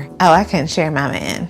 share. Oh, I couldn't share my man.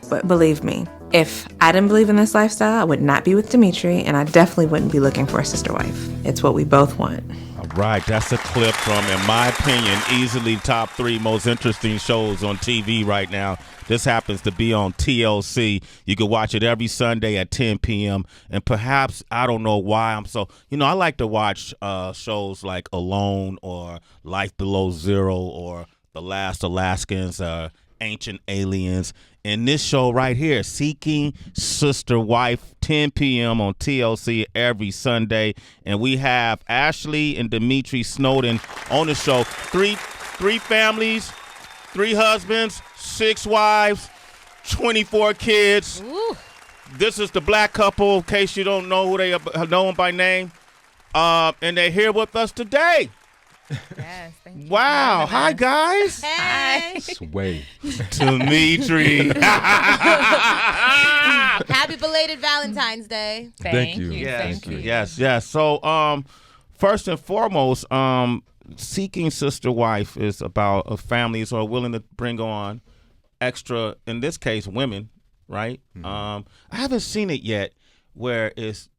But believe me, if I didn't believe in this lifestyle, I would not be with Dimitri, and I definitely wouldn't be looking for a sister wife. It's what we both want. All right, that's a clip from, in my opinion, easily top 3 most interesting shows on TV right now. This happens to be on TLC. You can watch it every Sunday at 10 p.m. And perhaps, I don't know why I'm so, I like to watch shows like Alone or Life Below Zero or The Last Alaskans or Ancient Aliens. And this show right here, Seeking Sister Wife, 10 p.m. on TLC every Sunday. And we have Ashley and Dimitri Snowden on the show. Three families, 3 husbands, 6 wives, 24 kids. Ooh. This is the black couple, in case you don't know who they are, know them by name. And they're here with us today. Yes, thank you. Wow. Hi, guys. Hey. Sway. Dimitri. Happy belated Valentine's Day. Thank you. Yes, Thank you. yes. So, first and foremost, Seeking Sister Wife is about families who are willing to bring on extra, in this case, women, right? Mm-hmm. I haven't seen it yet where it's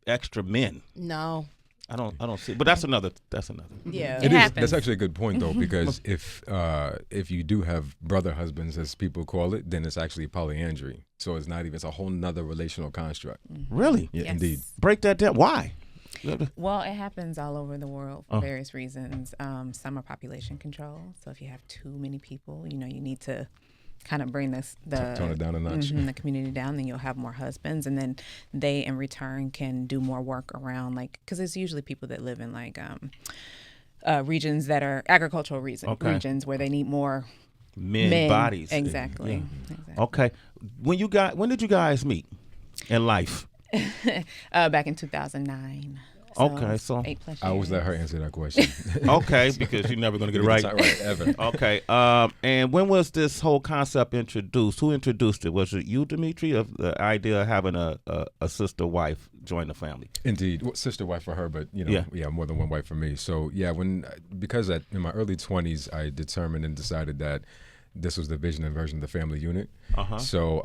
extra men. No. I don't see, but that's another. Yeah. It is. That's actually a good point, though, because if you do have brother husbands, as people call it, then it's actually polyandry. So it's not even. It's a whole nother relational construct. Really? Yeah, Yes. indeed. Break that down. Why? Well, it happens all over the world for various reasons. Some are population control. So if you have too many people, you need to kind of bring Tone it down a notch. the community down, then you'll have more husbands, and then they in return can do more work around, like, because it's usually people that live in like regions that are agricultural regions where they need more Men bodies. Exactly. Yeah. Exactly. Okay. When did you guys meet in life? Back in 2009. Okay, so 8+ years. I always let her answer that question. Okay, because you're never going to get it right. It's not right, ever. Okay. And when was this whole concept introduced? Who introduced it? Was it you, Dimitri, of the idea of having a sister wife join the family? Indeed. Well, sister wife for her, but, more than one wife for me. So, because in my early 20s, I determined and decided that this was the vision and version of the family unit. So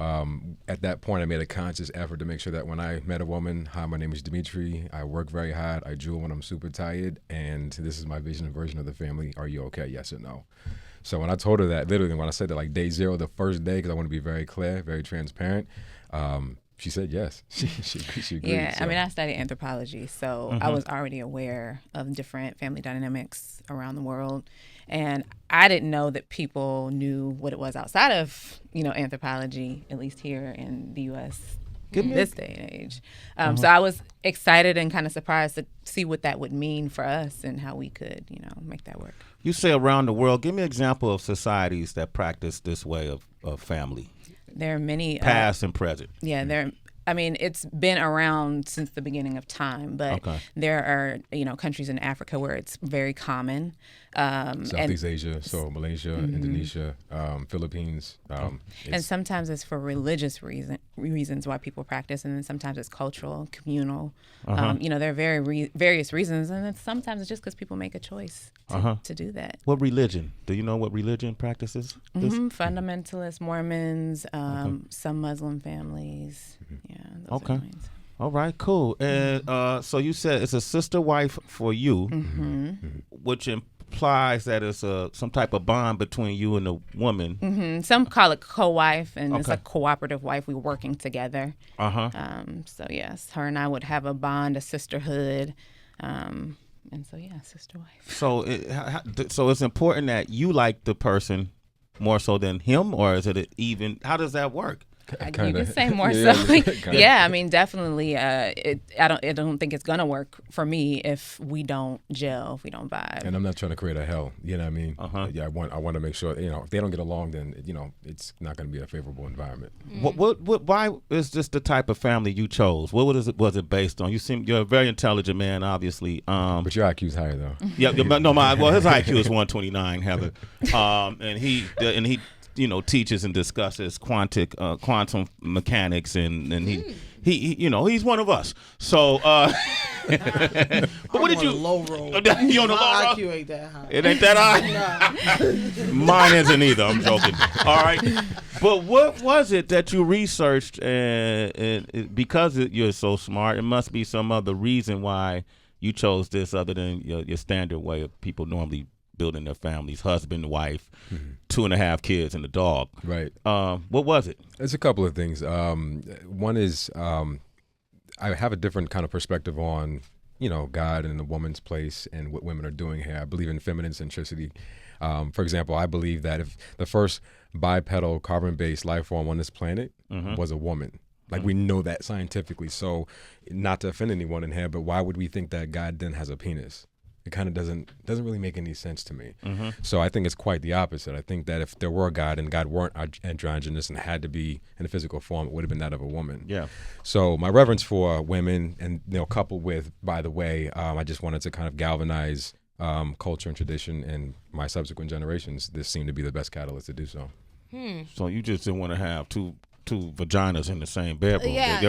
at that point, I made a conscious effort to make sure that when I met a woman, hi, my name is Dimitri, I work very hard, I drool when I'm super tired, and this is my vision and version of the family. Are you okay? Yes or no? So when I told her that, literally when I said that, like day 0, the first day, because I want to be very clear, very transparent, she said yes. She agreed. Yeah, so. I mean, I studied anthropology, so I was already aware of different family dynamics around the world. And I didn't know that people knew what it was outside of, anthropology, at least here in the U.S. in this day and age. So I was excited and kind of surprised to see what that would mean for us and how we could, make that work. You say around the world. Give me an example of societies that practice this way of family. There are many. Past and present. Yeah, it's been around since the beginning of time, but there are, countries in Africa where it's very common. Southeast Asia, so Malaysia, Indonesia, Philippines. And sometimes it's for religious reasons why people practice, and then sometimes it's cultural, communal. There are various reasons, and then sometimes it's just because people make a choice to do that. What religion? Do you know what religion practices this? Fundamentalists, Mormons, some Muslim families. Yeah. Those are the ones. All right, cool. And so you said it's a sister wife for you, which implies that it's some type of bond between you and the woman. Some call it co-wife, and it's a cooperative wife. We're working together. So yes, her and I would have a bond, a sisterhood, and so sister wife. So it's important that you like the person more so than him, or is it even? How does that work? You could say more so. Yeah, I mean, definitely. I don't think it's gonna work for me if we don't gel, if we don't vibe. And I'm not trying to create a hell. You know what I mean? Yeah, I want to make sure. If they don't get along, then it's not going to be a favorable environment. Why is this the type of family you chose? What was it based on? You're a very intelligent man, obviously. But your IQ's higher though. Yeah, no, his IQ is 129, Heather. And he teaches and discusses quantum mechanics, and he he's one of us. So, but what did you? Low roll. You on the low roll? IQ ain't that high. It ain't that high. Mine isn't either. I'm joking. All right, but what was it that you researched? And because you're so smart, it must be some other reason why you chose this other than your standard way of people normally building their families: husband, wife, 2.5 kids, and a dog. Right. What was it? There's a couple of things. One is I have a different kind of perspective on, God and the woman's place and what women are doing here. I believe in feminine centricity. For example, I believe that if the first bipedal carbon-based life form on this planet was a woman, like we know that scientifically. So not to offend anyone in here, but why would we think that God then has a penis? It kind of doesn't really make any sense to me. So I think it's quite the opposite. I think that if there were a God and God weren't androgynous and had to be in a physical form, it would have been that of a woman. Yeah. So my reverence for women, and coupled with, by the way, I just wanted to kind of galvanize culture and tradition in my subsequent generations. This seemed to be the best catalyst to do so. So you just didn't want to have two vaginas in the same bedroom. Yeah.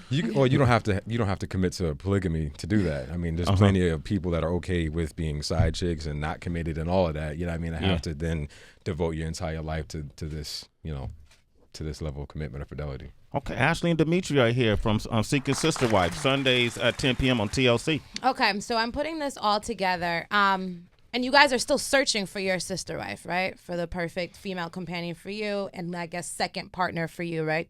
You don't have to commit to polygamy to do that. I mean, there's plenty of people that are okay with being side chicks and not committed and all of that. You know what I mean? I have to then devote your entire life to this, to this level of commitment or fidelity. Okay, Ashley and Dimitri are here from Seeking Sister Wife, Sundays at 10 p.m. on TLC. Okay, so I'm putting this all together. And you guys are still searching for your sister wife, right? For the perfect female companion for you, and I guess second partner for you, right?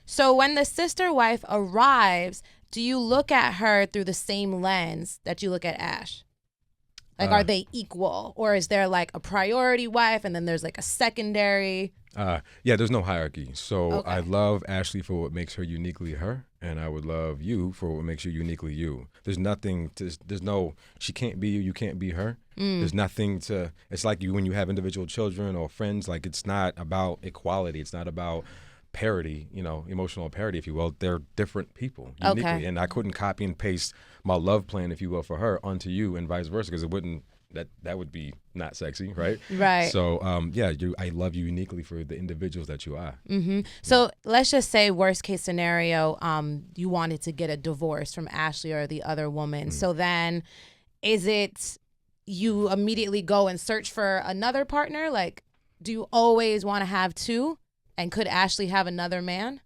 So when the sister wife arrives, do you look at her through the same lens that you look at Ash? Like, are they equal? Or is there like a priority wife and then there's like a secondary? There's no hierarchy. So Okay. I love Ashley for what makes her uniquely her, and I would love you for what makes you uniquely you. There's nothing she can't be you, you can't be her. There's nothing it's like when you have individual children or friends, like it's not about equality. It's not about parity, emotional parity, if you will. They're different people uniquely. Okay. And I couldn't copy and paste my love plan, if you will, for her onto you and vice versa, because it wouldn't, that would be not sexy, right? Right. So, I love you uniquely for the individuals that you are. So let's just say worst case scenario, you wanted to get a divorce from Ashley or the other woman. So then is it you immediately go and search for another partner? Like, do you always want to have two? And could Ashley have another man?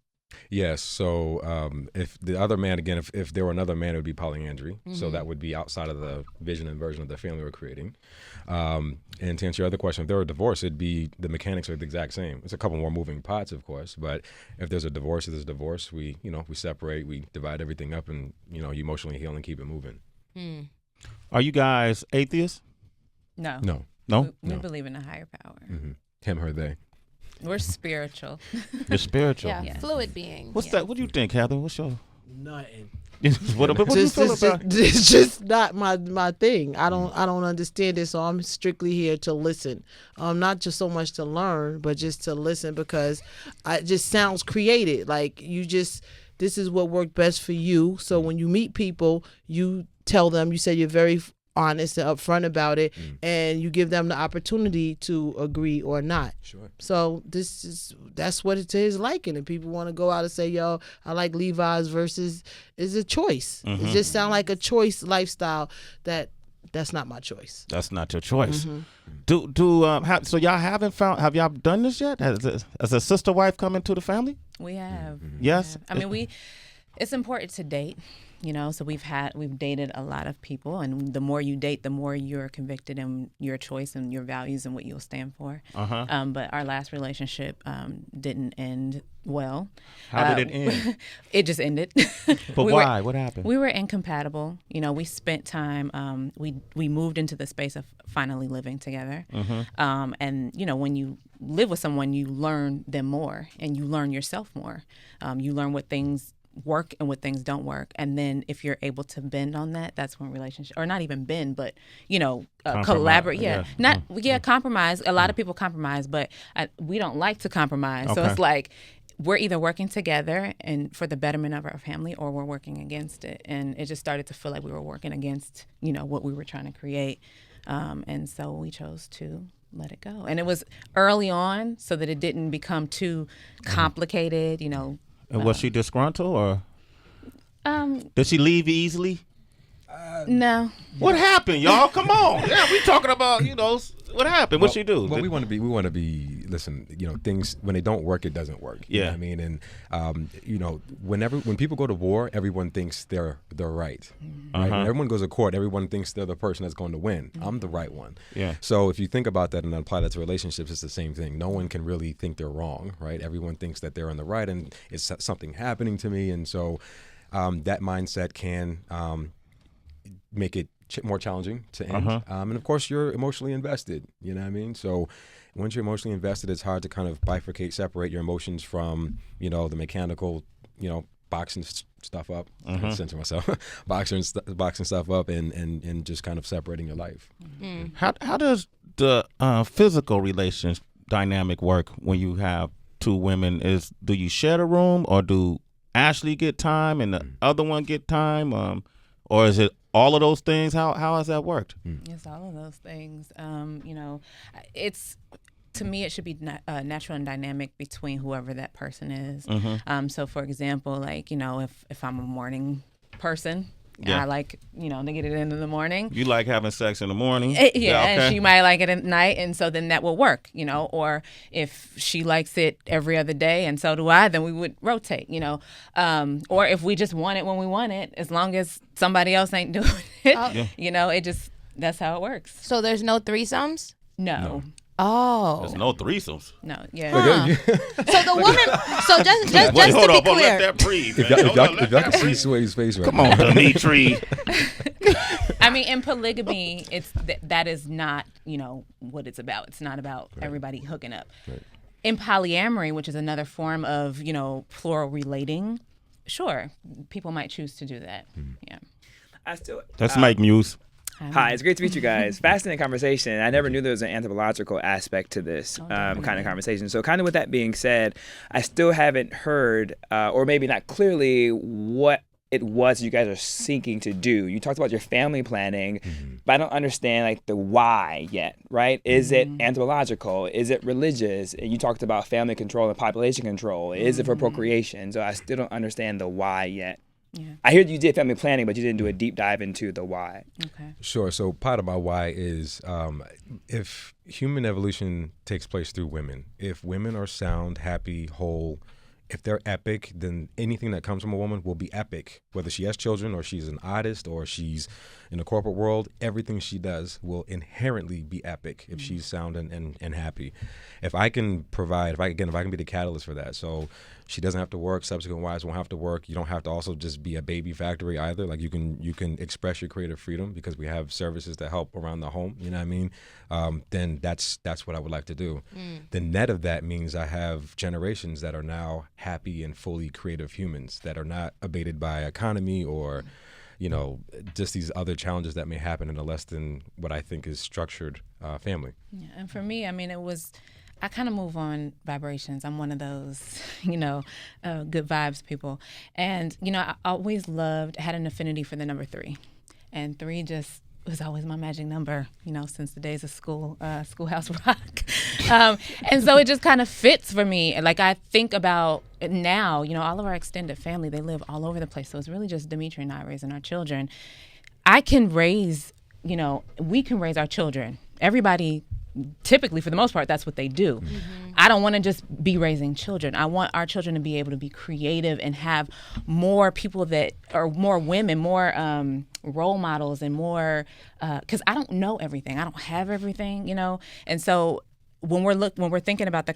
Yes. So if the other man, again, if there were another man, it would be polyandry. So that would be outside of the vision and version of the family we're creating. And to answer your other question, if there were a divorce, it'd be the mechanics are the exact same. It's a couple more moving parts, of course, but if there's a divorce, we separate, we divide everything up, and you emotionally heal and keep it moving. Are you guys atheists? No. We believe in a higher power. Him, her, they. We're spiritual. You're spiritual. Yeah, fluid beings. What's that? What do you think, Heather? What's your Nothing. what do you feel about? It's just not my thing. I don't understand it, so I'm strictly here to listen. Not just so much to learn, but just to listen, because it just sounds created. Like this is what worked best for you. So when you meet people, you tell them. You say you're very honest and upfront about it, and you give them the opportunity to agree or not. Sure. So that's what it is liking. And people want to go out and say, yo, I like Levi's versus is a choice. It just sounds like a choice lifestyle that's not my choice. That's not your choice. So y'all have y'all done this yet? Has a sister wife come into the family? We have. Yes. I mean, it's important to date. So we've dated a lot of people, and the more you date, the more you're convicted in your choice and your values and what you'll stand for. But our last relationship didn't end well. How did it end? It just ended. But why? What happened? We were incompatible. We spent time. We moved into the space of finally living together. And when you live with someone, you learn them more, and you learn yourself more. You learn what things work and what things don't work, and then if you're able to bend on that, that's when relationship, or not even bend, but collaborate. Compromise. A lot of people compromise, but we don't like to compromise. So it's like we're either working together and for the betterment of our family, or we're working against it. And it just started to feel like we were working against what we were trying to create, and so we chose to let it go. And it was early on so that it didn't become too complicated, you know. And was she disgruntled or did she leave easily? No. What happened, y'all? Come on. Yeah, we talking about, what happened? What'd she do? Well, we want to be, listen, things, when they don't work, it doesn't work. You know what I mean? And, when people go to war, everyone thinks they're right. Right? When everyone goes to court, everyone thinks they're the person that's going to win. I'm the right one. Yeah. So if you think about that and apply that to relationships, it's the same thing. No one can really think they're wrong, right? Everyone thinks that they're on the right and it's something happening to me. And so that mindset can make it more challenging to end. And of course, you're emotionally invested. You know what I mean? So once you're emotionally invested, it's hard to kind of bifurcate, separate your emotions from, the mechanical, boxing stuff up. Censor myself. boxing stuff up and just kind of separating your life. How does the physical relations dynamic work when you have two women? Do you share the room, or do Ashley get time and the other one get time? Or is it all of those things? How has that worked? It's all of those things. It's, to me, it should be natural and dynamic between whoever that person is. So, for example, like, if I'm a morning person, I like, to get it in the morning. You like having sex in the morning? Okay. And she might like it at night, and so then that will work, Or if she likes it every other day, and so do I, then we would rotate, Or if we just want it when we want it, as long as somebody else ain't doing it, that's how it works. So there's no threesomes? No. Oh. There's no threesomes. No, yeah. So the woman, so just Wait, to hold be up, clear. let that breathe. If y'all can see Sway's face right Come now. on, Dimitri. I mean, in polygamy, it's that is not, what it's about. It's not about everybody hooking up. Right. In polyamory, which is another form of, plural relating, sure, people might choose to do that. Yeah. That's Mike Muse. Hi, it's great to meet you guys. Fascinating conversation. I never knew there was an anthropological aspect to this kind of conversation. So kind of with that being said, I still haven't heard, or maybe not clearly, what it was you guys are seeking to do. You talked about your family planning, but I don't understand like the why yet, right? Is it anthropological? Is it religious? And you talked about family control and population control. Is it for procreation? So I still don't understand the why yet. Yeah. I hear you did family planning, but you didn't do a deep dive into the why. Okay. Sure. So part of my why is if human evolution takes place through women, if women are sound, happy, whole, if they're epic, then anything that comes from a woman will be epic. Whether she has children or she's an artist or she's in the corporate world, everything she does will inherently be epic if she's sound and happy. If I can provide, if I can be the catalyst for that. So she doesn't have to work, subsequent wives won't have to work. You don't have to also just be a baby factory either. Like you can express your creative freedom because we have services that help around the home, you know what I mean? Then that's what I would like to do. The net of that means I have generations that are now happy and fully creative humans that are not abated by economy or just these other challenges that may happen in a less than what I think is structured family. Yeah, and for me, I mean, I kind of move on vibrations. I'm one of those, good vibes people. And, I always had an affinity for the number 3. And 3 just was always my magic number, since the days of Schoolhouse Rock. And so it just kind of fits for me. Like I think about it now, all of our extended family, they live all over the place. So it's really just Dimitri and I raising our children. I can raise, we can raise our children. Everybody, typically, for the most part, that's what they do. I don't want to just be raising children. I want our children to be able to be creative and have more people that are more women, more role models and more, because I don't know everything. I don't have everything, And so when we're thinking about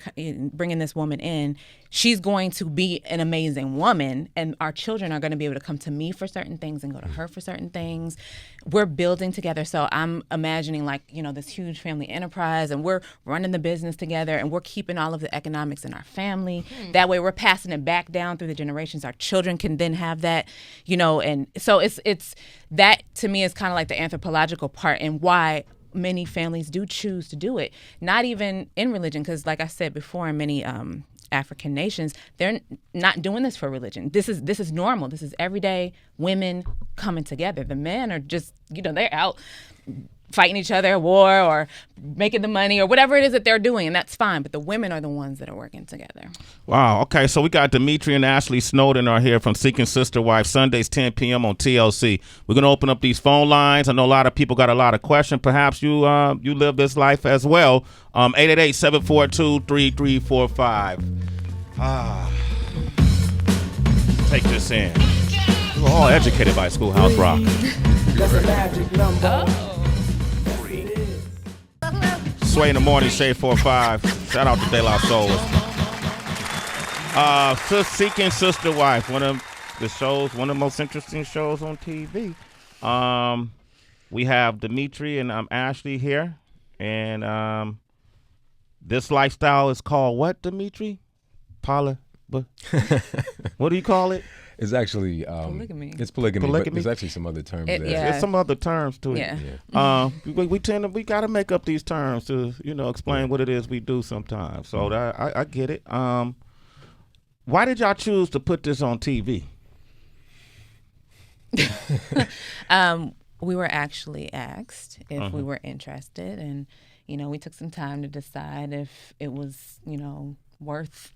bringing this woman in, she's going to be an amazing woman, and our children are going to be able to come to me for certain things and go to her for certain things. We're building together, so I'm imagining this huge family enterprise, and we're running the business together, and we're keeping all of the economics in our family. That way, we're passing it back down through the generations. Our children can then have that, and so it's that to me is kind of like the anthropological part and why many families do choose to do it, not even in religion, because like I said before, in many African nations, they're not doing this for religion. This is normal. This is everyday women coming together. The men are just, they're out fighting each other at war or making the money or whatever it is that they're doing, and that's fine. But the women are the ones that are working together. Wow. Okay, so we got Dimitri and Ashley Snowden are here from Seeking Sister Wife, Sundays 10 p.m. on TLC. We're going to open up these phone lines. I know a lot of people got a lot of questions. Perhaps you live this life as well. 888-742-3345. Take this in. We're all educated by Schoolhouse Rock. That's a magic number. Sway in the morning, Shade 45. Shout out to De La Soul. Seeking Sister Wife, one of the most interesting shows on TV. We have Dimitri and Ashley here, and this lifestyle is called what, Dimitri? What do you call it? It's actually polygamy. It's polygamy, Polygamy? but there's actually some other terms there. Yeah. There's some other terms to it. Yeah. We got to make up these terms to explain what it is we do sometimes. So I get it. Why did y'all choose to put this on TV? We were actually asked if we were interested, and we took some time to decide if it was worth.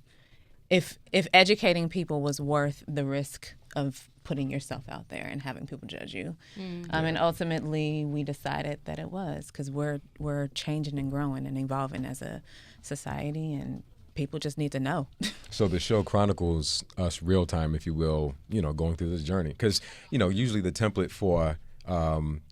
If educating people was worth the risk of putting yourself out there and having people judge you, and ultimately we decided that it was, because we're changing and growing and evolving as a society, and people just need to know. So the show chronicles us real time, if you will, going through this journey, because usually the template for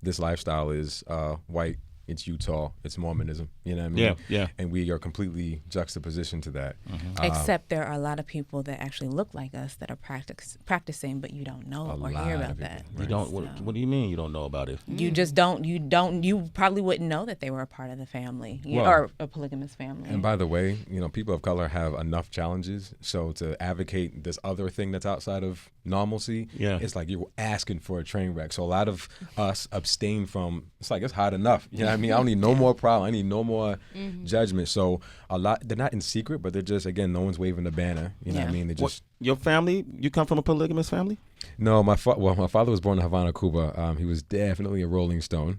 this lifestyle is white. It's Utah. It's Mormonism. You know what I mean? Yeah. And we are completely juxtaposition to that. Except there are a lot of people that actually look like us that are practicing, but you don't know or hear about that. You don't. What do you mean you don't know about it? You just don't. You probably wouldn't know that they were a part of the family or a polygamous family. And by the way, people of color have enough challenges. So to advocate this other thing that's outside of normalcy, it's like you're asking for a train wreck. So a lot of us abstain from. It's like it's hot enough. You know what I mean? I don't need no more problem. I need no more judgment. So they're not in secret, but they're just, again, no one's waving the banner. You know what I mean? They just. Your family? You come from a polygamous family? No, my father was born in Havana, Cuba. He was definitely a Rolling Stone.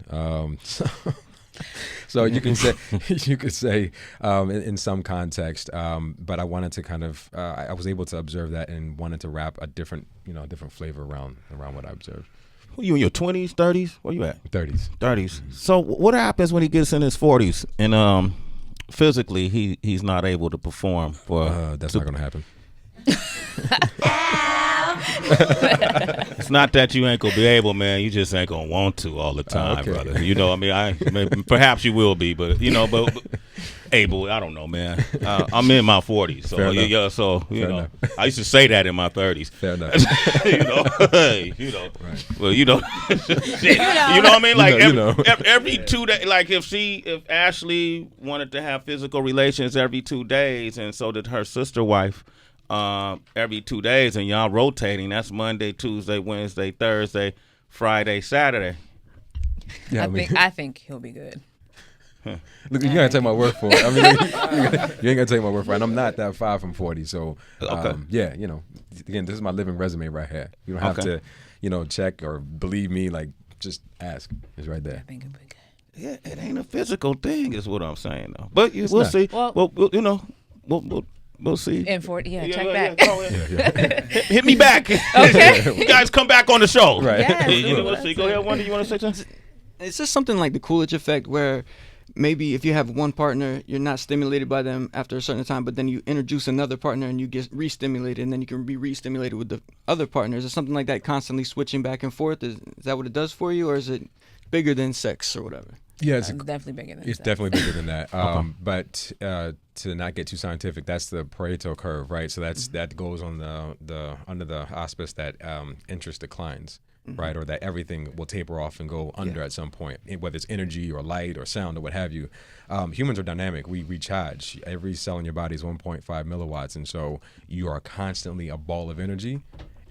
So you can say in some context, but I wanted to kind of I was able to observe that and wanted to wrap a different flavor around what I observed. You in your 20s, 30s? Where you at? 30s. So what happens when he gets in his 40s and physically he's not able to perform for? That's not going to happen. It's not that you ain't gonna be able, man. You just ain't gonna want to all the time, brother. Perhaps you will be, but able. I don't know, man. I'm in my 40s, so enough. I used to say that in my 30s. Fair enough. Right. Well, you know what I mean? Like every 2 days, like if Ashley wanted to have physical relations every 2 days, and so did her sister wife. Every 2 days, and y'all rotating. That's Monday, Tuesday, Wednesday, Thursday, Friday, Saturday. Yeah, I think he'll be good. Look, you gotta take my word for it. I mean, you ain't gonna take my word for it. And I'm not that far from 40, so again, this is my living resume right here. You don't have to, check or believe me. Like, just ask. It's right there. I think it'll be good. Yeah, it ain't a physical thing, is what I'm saying, though. But we'll see. Well, we'll see. In 40, check back. Hit me back. Okay. You guys come back on the show. Right. Yes. Go ahead, Wanda. You want to say something? It's just something like the Coolidge Effect, where maybe if you have one partner, you're not stimulated by them after a certain time, but then you introduce another partner and you get re-stimulated, and then you can be re-stimulated with the other partners. Is something like that, constantly switching back and forth? Is that what it does for you, or is it bigger than sex or whatever? Yeah, It's definitely bigger than It's that. definitely bigger than that. But to not get too scientific, that's the Pareto curve, right? So that goes on the under the auspice that interest declines, right? Or that everything will taper off and go under at some point, whether it's energy or light or sound or what have you. Humans are dynamic. We recharge. Every cell in your body is 1.5 milliwatts, and so you are constantly a ball of energy.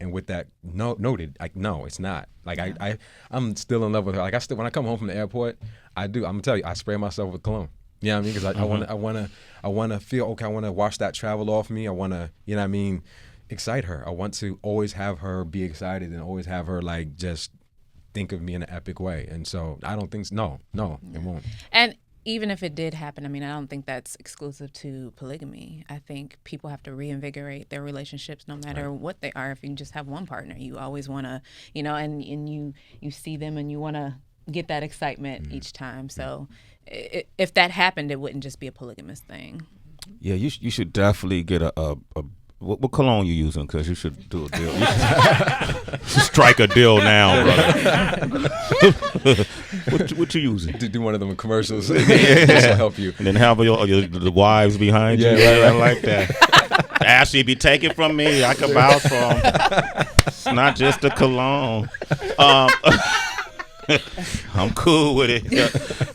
And with that noted, like, no, it's not. Like, I'm still in love with her. Like, when I come home from the airport, I'm gonna tell you, I spray myself with cologne. You know what I mean? Because I wanna feel okay. I wanna wash that travel off me. I wanna, you know what I mean, excite her. I want to always have her be excited and always have her like just think of me in an epic way. And so I don't think no, it won't. And even if it did happen, I mean, I don't think that's exclusive to polygamy. I think people have to reinvigorate their relationships no matter what they are. If you just have one partner, you always want to, and you see them and you want to get that excitement each time. So if that happened, it wouldn't just be a polygamous thing. Yeah, you should definitely get a what cologne you using? Because you should do a deal. You should strike a deal now, brother. what you using? Do one of them commercials. This will help you. And then have the wives behind you. Right. I like that. Ashley, be taken from me. I can vouch for him. It's not just a cologne. I'm cool with it.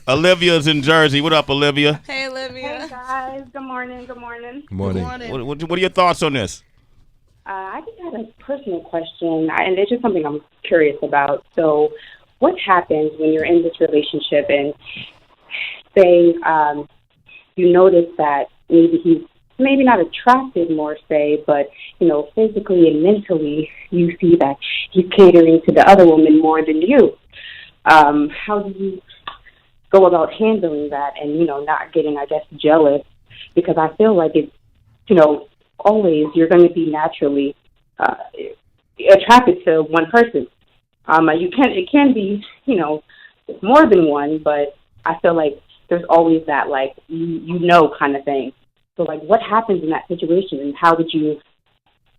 Olivia's in Jersey. What up, Olivia? Hey, Olivia. Hey guys, good morning. Good morning. What are your thoughts on this? I just had a personal question, and it's just something I'm curious about. So, what happens when you're in this relationship and say you notice that maybe he's not attracted more, say, but physically and mentally you see that he's catering to the other woman more than you? How do you go about handling that and, not getting, I guess, jealous? Because I feel like it's, always you're going to be naturally attracted to one person. It can be, more than one, but I feel like there's always that, like, kind of thing. So, like, what happens in that situation, and how would you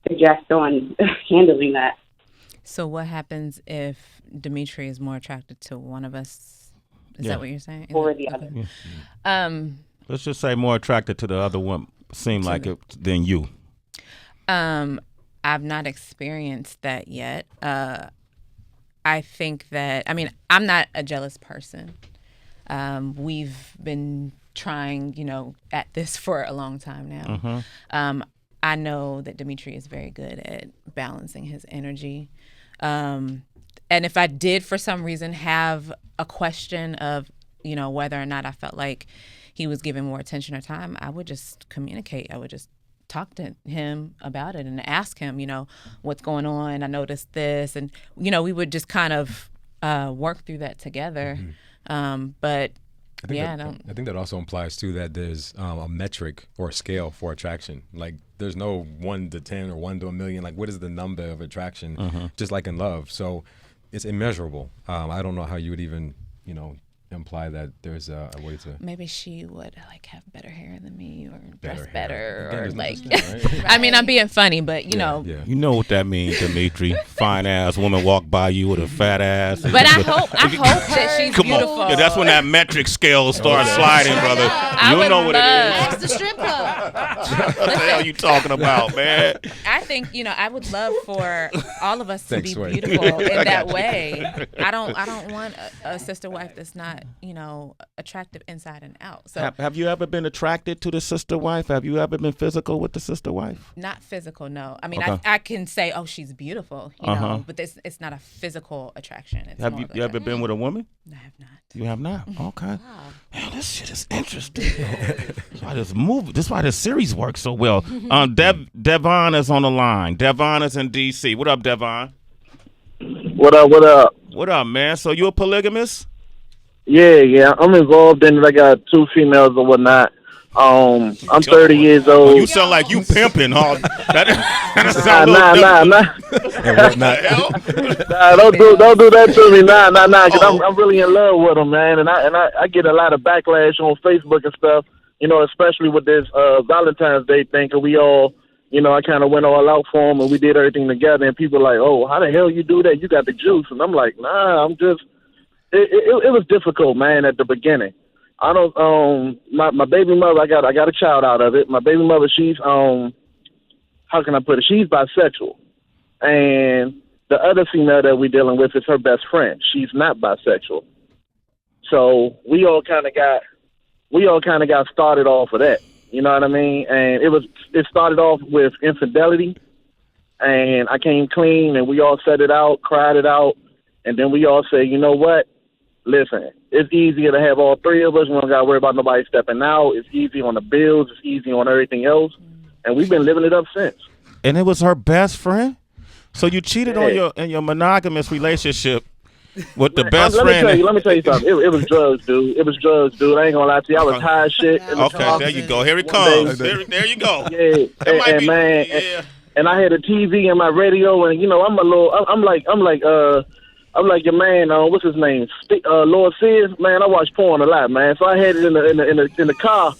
suggest on handling that? So what happens if Dimitri is more attracted to one of us? Is that what you're saying? Or the other. Yeah. Let's just say more attracted to the other one, than you. I've not experienced that yet. I think that, I'm not a jealous person. We've been trying, at this for a long time now. Mm-hmm. I know that Dimitri is very good at balancing his energy. And if I did, for some reason, have a question of, whether or not I felt like he was giving more attention or time, I would just communicate. I would just talk to him about it and ask him, what's going on. I noticed this. And, we would just kind of work through that together. Mm-hmm. But I think that also implies too that there's a metric or a scale for attraction. Like there's no 1 to 10 or 1 to 1,000,000. Like what is the number of attraction? Just like in love, so it's immeasurable. I don't know how you would even imply that there's a way to. Maybe she would have better hair than me or dress Hair. better Again, or there's no like. such thing, right? I'm being funny, but Yeah. You know what that means, Dimitri. Fine ass woman walk by you with a fat ass. But I hope that she's Come beautiful. on. Yeah, that's when that metric scale starts sliding, brother. You would know what it That's the strip club. is. What the hell you talking about, man? I think I would love for all of us to Thanks, be Sway. beautiful in that way. I don't want a sister wife that's not attractive inside and out. So Have you ever been attracted to the sister wife? Have you ever been physical with the sister wife? not physical, no. Okay. I can say, oh, she's beautiful, but it's not a physical attraction. It's Have more you, of you ever been with a woman? I have not. You have not? Okay. Man, this shit is interesting. This is why this series works so well. Devon is on the line. Devon is in D.C. What up, Devon? What up? What up, man? So you a polygamist? Yeah. I'm involved in it. I got 2 females or whatnot. I'm 30 years Oh, old. you sound like you pimping, huh? That sound And whatnot. Don't do that to me. Nah. Cause I'm really in love with them, man. And I get a lot of backlash on Facebook and stuff. Especially with this Valentine's Day thing. Cause we all, I kind of went all out for them and we did everything together. And people are like, oh, how the hell you do that? You got the juice. And I'm like, nah. I'm just. It was difficult, man, at the beginning. I don't my baby mother, I got a child out of it. My baby mother, she's how can I put it? She's bisexual. And the other female that we're dealing with is her best friend. She's not bisexual. So we all kinda got started off of that. You know what I mean? And it started off with infidelity, and I came clean and we all said it out, cried it out, and then we all say, you know what? Listen, it's easier to have all 3 of us. We don't got to worry about nobody stepping out. It's easy on the bills. It's easy on everything else. And we've been living it up since. And it was her best friend? So you cheated on in your monogamous relationship. With the best let friend. Let me tell you something. It was drugs, dude. It was drugs, dude. I ain't gonna lie to you. I was high as shit. Okay, there you go. Here it comes. There you go. Yeah, and man, and I had a TV and my radio, and I'm like your man. What's his name? Lord Sears. Man, I watch porn a lot, man. So I had it in the car.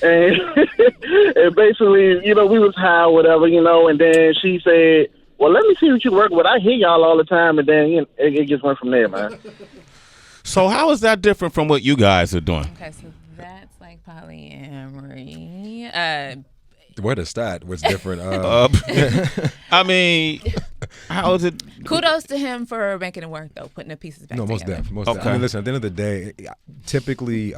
And, and basically, we was high or whatever, and then she said, well, let me see what you work with. I hear y'all all the time, and then it just went from there, man. So how is that different from what you guys are doing? Okay, so that's like polyamory. Where to start? What's different? I mean, how is it? Kudos to him for making it work, though, putting the pieces back together. Most definitely. I mean, listen, at the end of the day, typically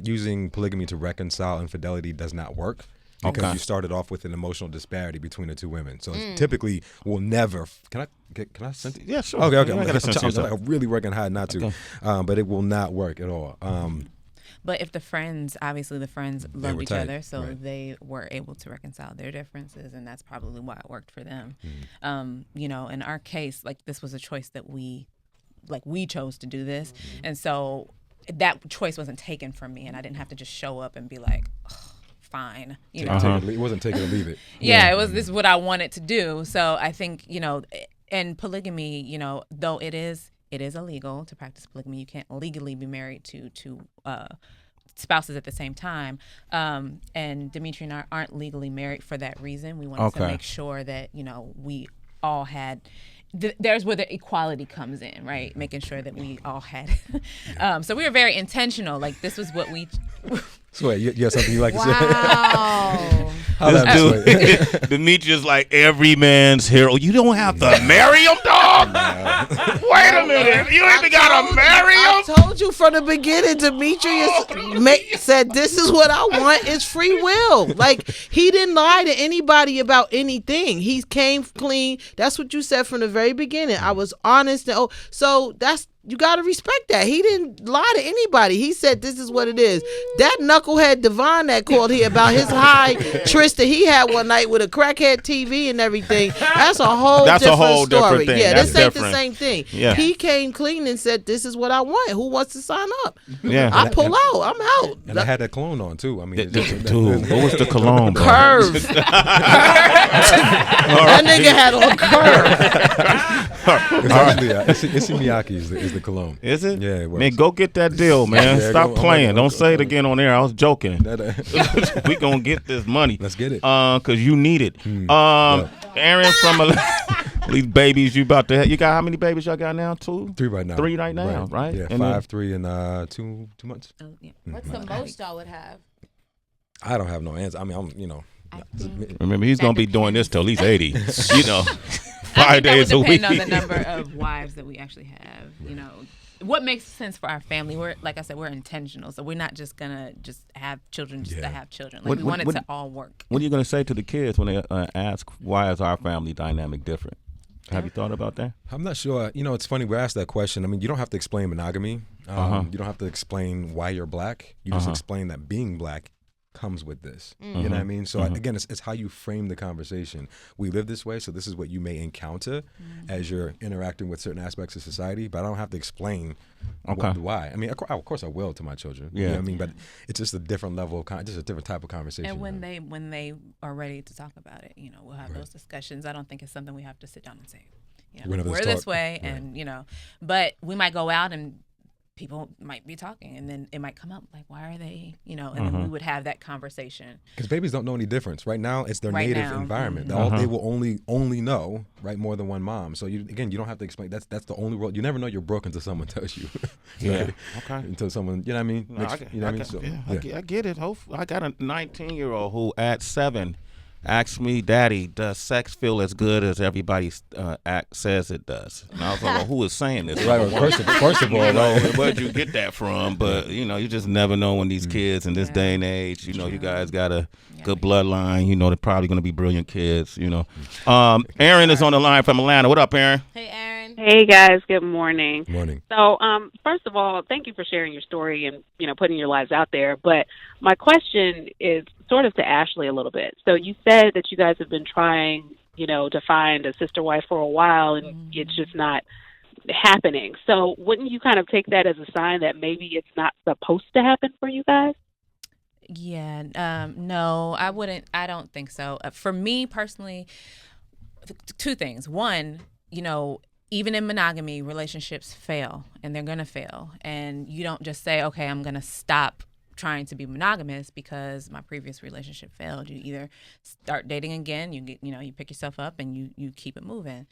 using polygamy to reconcile infidelity does not work. Because you started off with an emotional disparity between the two women. So typically will never. Can I send it? Yeah, sure. Okay. I'm really working hard not to. But it will not work at all. But if the friends loved each other, so right. they were able to reconcile their differences, and that's probably why it worked for them. In our case, like, this was a choice that we chose to do this, and so that choice wasn't taken from me, and I didn't have to just show up and be like, fine, It wasn't take it or leave it. It was. This is what I wanted to do. So I think and polygamy, though it is illegal to practice polygamy. You can't legally be married to spouses at the same time. And Dimitri and I aren't legally married for that reason. We wanted to make sure that we all had. There's where the equality comes in, right? Making sure that we all had. So we were very intentional. Like, this was what we. So wait, you have something you like to say? Wow. This dude, Demetrius, like every man's hero. You don't have to marry him, dog. Wait a minute. You ain't even got to marry him. I told you from the beginning, Demetrius said, this is what I want. It's free will. Like, he didn't lie to anybody about anything. He came clean. That's what you said from the very beginning. I was honest. So you got to respect that. He didn't lie to anybody. He said, this is what it is. That knucklehead Devon that called here about his high tryst that he had one night with a crackhead TV and everything, that's a whole different story. Thing. Yeah, that's this ain't different. the same thing. Yeah. He came clean and said, this is what I want. Who wants to sign up? Yeah. I pull out. I'm out. And I had that cologne on, too. I mean, dude, what was the cologne, bro? Curve. That nigga had on curve. It's actually, Issey Miyake is the cologne. Is it? Yeah, it works. Man, go get that deal, man. Stop playing. Don't say it again on air. I was joking. We gonna get this money. Let's get it. Cause you need it. Aaron, from these babies you about to have. You got how many babies y'all got now? 2? 3 right now. 3 right now, right? Yeah, and 5, 3, and 2 months. Oh, yeah. What's the most y'all would have? I don't have no answer. I mean, remember, he's gonna be doing this till he's 80. 5 days a week. That would depend on the number of wives that we actually have. What makes sense for our family. We're, like I said, we're intentional, so we're not just gonna have children to have children. Like, we want it to all work. What are you gonna say to the kids when they ask, why is our family dynamic different? Have you thought about that? I'm not sure. It's funny we asked that question. I mean, you don't have to explain monogamy. You don't have to explain why you're black. You just explain that being black comes with this. You know what I mean? So again, it's how you frame the conversation. We live this way, so this is what you may encounter as you're interacting with certain aspects of society, but I don't have to explain why. I mean, of course I will to my children. Yeah. You know what I mean? But it's just a different level of just a different type of conversation. And when they are ready to talk about it, we'll have those discussions. I don't think it's something we have to sit down and say, we're this way, and but we might go out and people might be talking, and then it might come up like, why are they, and then we would have that conversation. Because babies don't know any difference. Right now, it's their native environment. They will only know, more than one mom. So you don't have to explain. That's the only world. You never know you're broke until someone tells you. Yeah. Okay. Until someone, you know what I mean? I get it. I got a 19-year-old who at 7 asked me, Daddy, does sex feel as good as everybody says it does? And I was like, well, who is saying this? Right. First of all, where'd you get that from? But, you just never know when these kids in this day and age, you guys got a good bloodline. They're probably going to be brilliant kids, Aaron is on the line from Atlanta. What up, Aaron? Hey, Aaron. Hey, guys. Good morning. Morning. So, first of all, thank you for sharing your story and, putting your lives out there. But my question is sort of to Ashley a little bit. So you said that you guys have been trying, to find a sister wife for a while, and it's just not happening. So wouldn't you kind of take that as a sign that maybe it's not supposed to happen for you guys? Yeah, no, I wouldn't. I don't think so. For me personally, two things. One, even in monogamy, relationships fail, and they're going to fail. And you don't just say, okay, I'm going to stop trying to be monogamous because my previous relationship failed. You either start dating again, you pick yourself up and you keep it moving.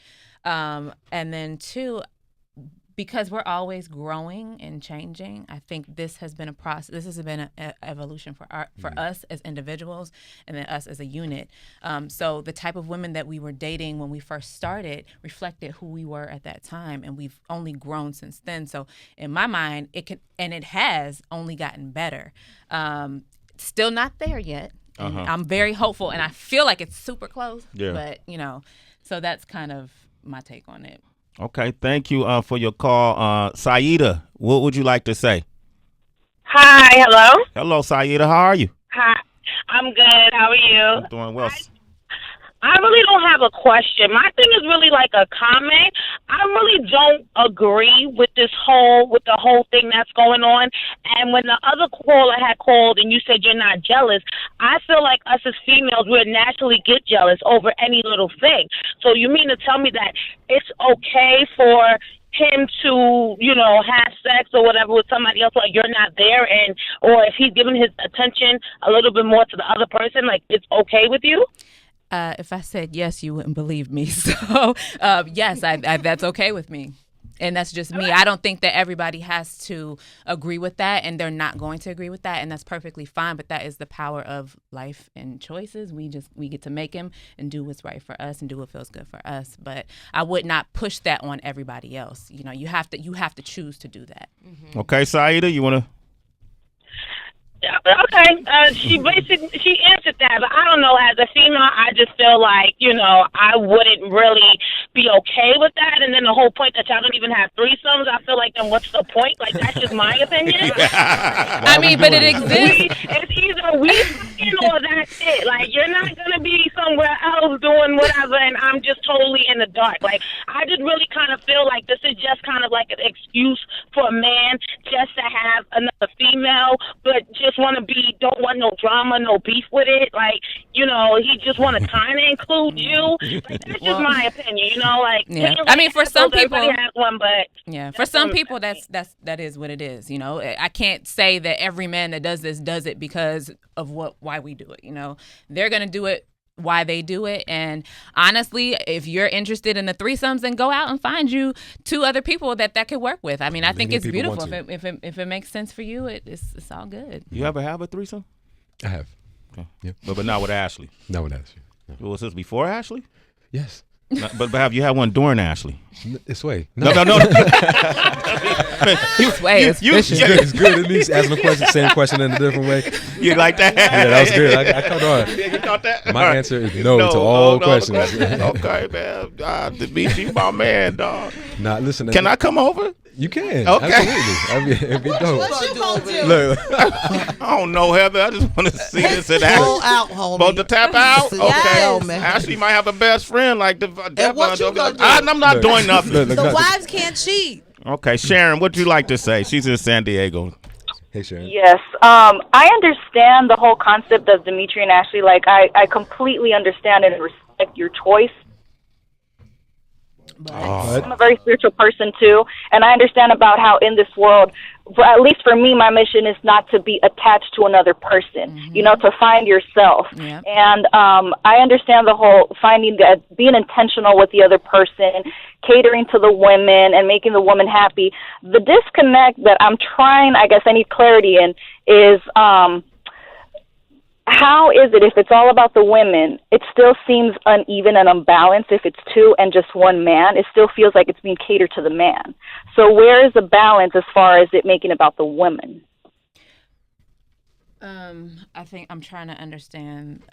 And then two, because we're always growing and changing, I think this has been a process. This has been an evolution for us as individuals, and then us as a unit. So the type of women that we were dating when we first started reflected who we were at that time, and we've only grown since then. So in my mind, it has only gotten better. Still not there yet. I'm very hopeful, and I feel like it's super close. Yeah. But so that's kind of my take on it. Okay, thank you for your call. Saida, what would you like to say? Hi, hello. Hello, Saida. How are you? Hi, I'm good. How are you? I'm doing well. I really don't have a question. My thing is really like a comment. I really don't agree with the whole thing that's going on. And when the other caller had called and you said you're not jealous, I feel like us as females, we naturally get jealous over any little thing. So you mean to tell me that it's okay for him to, have sex or whatever with somebody else while you're not there, or if he's giving his attention a little bit more to the other person, like it's okay with you? If I said yes, you wouldn't believe me. So, yes, I that's okay with me. And that's just me. I don't think that everybody has to agree with that, and they're not going to agree with that, and that's perfectly fine. But that is the power of life and choices. We get to make them and do what's right for us and do what feels good for us. But I would not push that on everybody else. You have to choose to do that. Mm-hmm. Okay, Saida, you want to? Okay, she answered that, but I don't know. As a female, I just feel like I wouldn't really be okay with that. And then the whole point that y'all don't even have threesomes, I feel like then what's the point? Like that's just my opinion. I mean, but it exists. It's either we fucking or that's it. Like you're not gonna be somewhere else doing whatever, and I'm just totally in the dark. Like I just really kind of feel like this is just kind of like an excuse for a man just to have another female, but just don't want no drama, no beef with it. Like, he just want to kind of include you. Like, that's just my opinion, like. Yeah. I mean, for some people, everybody has one, but yeah, for some people, that is what it is. I can't say that every man that does this does it because of why we do it. They're gonna do it why they do it. And honestly, if you're interested in the threesomes, then go out and find you two other people that could work with. I mean, I think it's beautiful. If it makes sense for you, it's all good. You ever have a threesome? I have. Okay. Yeah. But not with Ashley. Not with Ashley. No. Was this before Ashley? Yes. But have you had one during Ashley? It's way. No. It's good. It means asking a question, same question in a different way. You like that? Yeah, that was good. I caught on. Yeah, you caught that? My answer is no to all questions. Okay, man. Dimitri, my man, dog. Nah, listen. Can I come over? You can. Okay. Absolutely. It'd be dope. What you gonna do? Look. I don't know, Heather. I just want to see this and that. Pull out, homie. Both to tap out? Okay. Yes. Ashley might have a best friend like the. what you gonna do? I'm not doing nothing. The wives can't cheat. Okay, Sharon, what do you like to say? She's in San Diego. Hey, Sharon. Yes. I understand the whole concept of Dimitri and Ashley. Like, I completely understand and respect your choice. I'm a very spiritual person too, and I understand about how in this world, at least for me, my mission is not to be attached to another person, to find yourself. Yeah. And I understand the whole being intentional with the other person, catering to the women and making the woman happy. The disconnect that I'm trying, I guess I need clarity in, is how is it if it's all about the women, it still seems uneven and unbalanced if it's two and just one man. It still feels like it's being catered to the man. So where is the balance as far as it making about the women? I think I'm trying to understand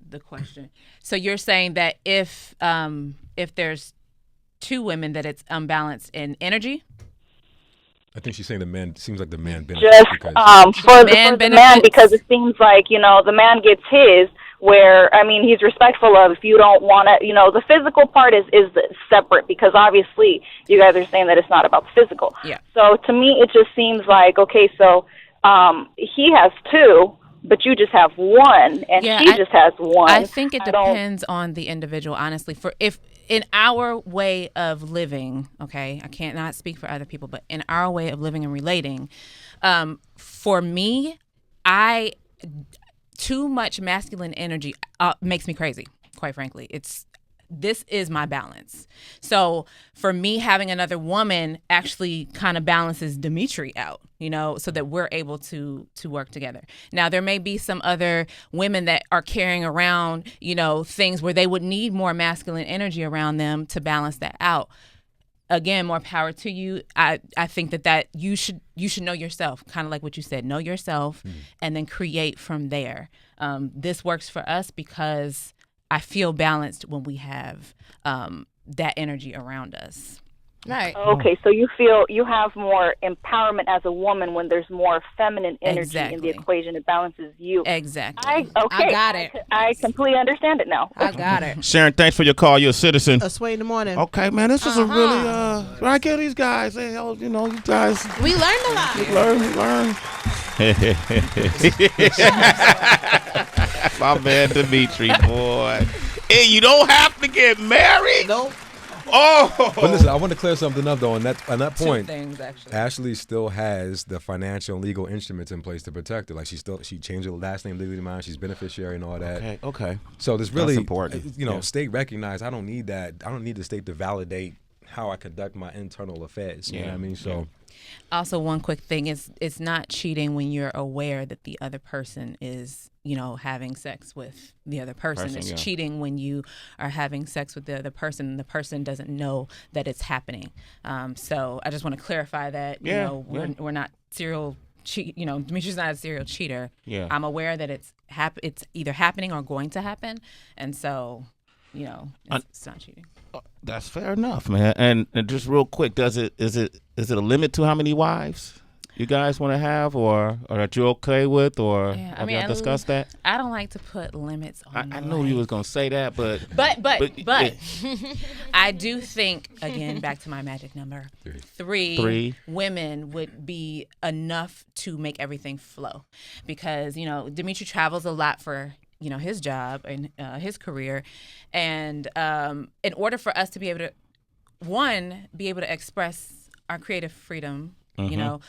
the question. So you're saying that if there's two women, that it's unbalanced in energy? I think she's saying the man seems like the man benefits. Just for the man, because it seems like the man gets his where, I mean, he's respectful of if you don't want to, you know, the physical part is separate, because obviously you guys are saying that it's not about the physical. Yeah. So to me, it just seems like, okay, so he has two, but you just have one, and she just has one. I think it depends on the individual, honestly. For if in our way of living, okay, I can't not speak for other people, but in our way of living and relating, for me, too much masculine energy makes me crazy, quite frankly. This is my balance. So for me, having another woman actually kind of balances Dimitri out, you know, so that we're able to work together. Now, there may be some other women that are carrying around, you know, things where they would need more masculine energy around them to balance that out. Again, more power to you. I think that you should know yourself, kind of like what you said, know yourself, and then create from there. This works for us because I feel balanced when we have that energy around us. Right. Okay, so you feel you have more empowerment as a woman when there's more feminine energy in the equation. It balances you. Exactly. I got it. I completely understand it now. I got it. Sharon, thanks for your call. You're a citizen. Sway in the morning. Okay, man, this is a really I get these guys. Hey, you know, you guys. We learned a lot. We learn. My man Dimitri, boy. Hey, you don't have to get married. Nope. Oh, but listen, I want to clear something up though. On that point, Two things, actually. Ashley still has the financial and legal instruments in place to protect her. Like she changed her last name legally to mine. She's beneficiary and all that. Okay. So there's really, that's important. You know, state recognized. I don't need that. I don't need the state to validate how I conduct my internal affairs. You know what I mean? So. Also, one quick thing is it's not cheating when you're aware that the other person is, you know, having sex with the other person. It's cheating when you are having sex with the other person and the person doesn't know that it's happening. So I just want to clarify that, you know, we're not serial cheat. You know, Dimitri's not a serial cheater. Yeah. I'm aware that it's either happening or going to happen. And so, you know, it's not cheating. That's fair enough, man. And just real quick, is it a limit to how many wives you guys want to have, or that you're okay with, or have y'all discussed that? I don't like to put limits on. I knew you was gonna say that, but I do think, again, back to my magic number, three women would be enough to make everything flow, because you know Dimitri travels a lot for, you know, his job and his career, and in order for us to be able to express our creative freedom, you know,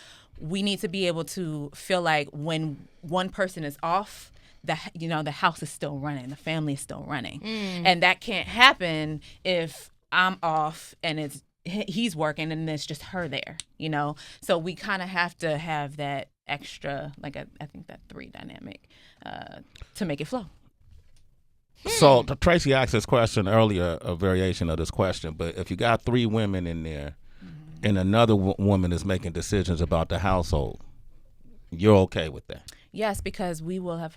we need to be able to feel like when one person is off, the house is still running, the family is still running, and that can't happen if I'm off and he's working and it's just her there, you know. So we kind of have to have that extra, like I think that three dynamic to make it flow. So Tracy asked this question earlier, a variation of this question, but if you got three women in there and another woman is making decisions about the household, you're okay with that? Yes, because we will have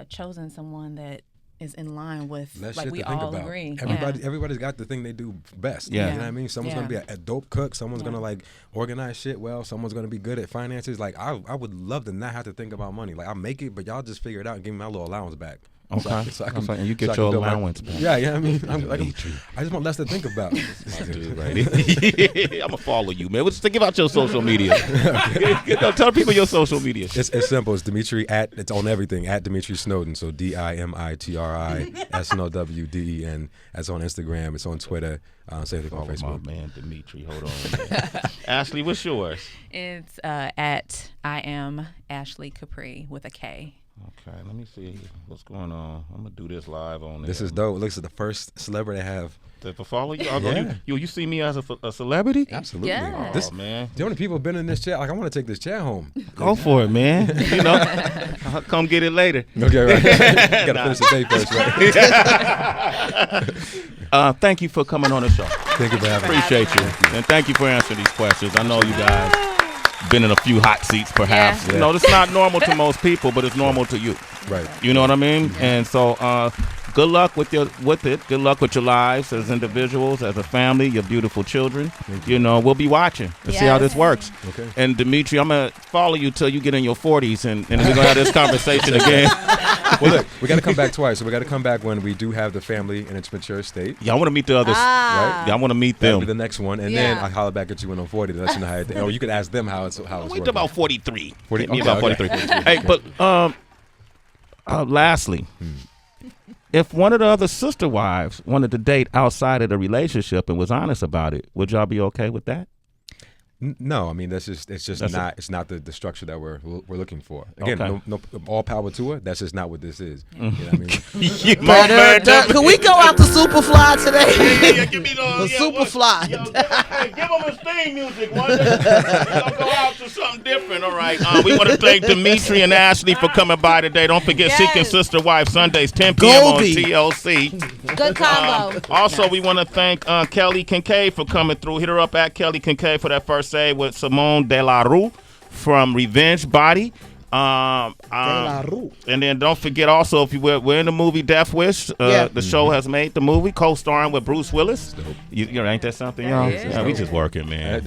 chosen someone that is in line with, that's like, we all agree. Everybody's got the thing they do best. Yeah. You know what I mean? Someone's going to be a dope cook. Someone's going to, like, organize shit well. Someone's going to be good at finances. Like, I would love to not have to think about money. Like, I'll make it, but y'all just figure it out and give me my little allowance back. Okay. So I can, you get your allowance back. Yeah, I mean, I just want less to think about. I'm going to follow you, man. Just give out your social media. Tell people your social media. It's simple. It's Dimitri it's on everything, at Dimitri Snowden. So Dimitri Snowden. That's on Instagram. It's on Twitter. Same thing on Facebook. My man Dimitri. Hold on. Ashley, what's yours? It's at I am Ashley Capri with a K. Okay, let me see what's going on. I'm gonna do this live on. This is dope. Looks like the first celebrity I have to follow you. You see me as a celebrity? Absolutely. Yeah. Man. The only people have been in this chair. Like, I want to take this chair home. Go for it, man. You know, I'll come get it later. Okay, right. Gotta finish the day first, right? Thank you for coming on the show. Thank you for having me. Appreciate you, and thank you for answering these questions. I know you guys been in a few hot seats, perhaps. Yeah. You know, it's not normal to most people, but it's normal to you. Right. You know what I mean? And so, good luck with it. Good luck with your lives as individuals, as a family, your beautiful children. You know, we'll be watching to see how this works. Okay. And Dimitri, I'm gonna follow you till you get in your 40s, and we're gonna have this conversation again. Well, look, we got to come back twice. So we got to come back when we do have the family in its mature state. Y'all want to meet the others, right? Y'all want to meet them. That'll be the next one, and then I holler back at you when I'm 40 to let you know how it, or you could ask them how it's working. Wait about 43. 40, me about 43. Hey, but lastly, if one of the other sister wives wanted to date outside of the relationship and was honest about it, would y'all be okay with that? No, I mean it's not the structure that we're looking for. Again, no, all power to her. That's just not what this is. You know what I mean? Can we go out to Superfly today? Yeah, give me the Superfly. Give them his theme music. We'll go out to something different. All right. We want to thank Dimitri and Ashley for coming by today. Don't forget Seeking Sister Wife Sundays 10 p.m. on TLC. Good combo. Also, we want to thank Kelly Kincaid for coming through. Hit her up at Kelly Kincaid for that first say with Simone De La Rue from Revenge Body. And then don't forget also, if we're in the movie Death Wish, the show has made the movie co-starring with Bruce Willis. You ain't that something, y'all? Yeah, we just working, man.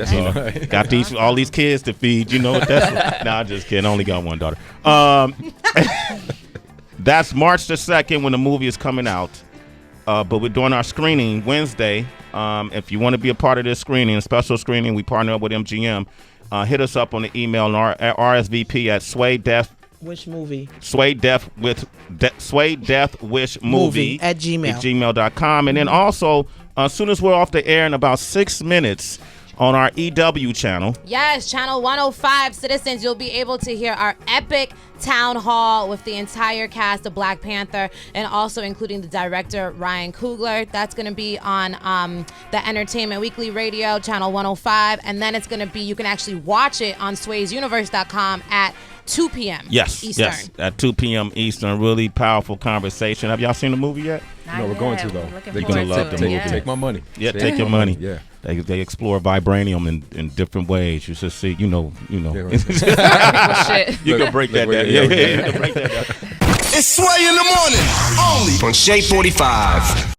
Got all these kids to feed. You know what that's? Nah, I'm just kidding. Only got one daughter. That's March the 2nd when the movie is coming out. But we're doing our screening Wednesday. If you want to be a part of this screening, a special screening, we partner up with MGM. Hit us up on the email at RSVP at Sway Death. Which movie? Sway Death Wish Movie at gmail.com. And then also, as soon as we're off the air in about 6 minutes, on our EW channel. Yes, channel 105, citizens, you'll be able to hear our epic town hall with the entire cast of Black Panther and also including the director, Ryan Coogler. That's going to be on the Entertainment Weekly Radio, channel 105. And then it's going to be, you can actually watch it on swaysuniverse.com at 2 p.m. Eastern. Yes, at 2 p.m. Eastern. Really powerful conversation. Have y'all seen the movie yet? No, we're going to, though. They're going to love the movie. Take my money. Yeah, take your money. Yeah. They explore vibranium in different ways. You should see, you know. Shit. You can break that down. You can break that down. It's Sway in the morning, only on Shade 45.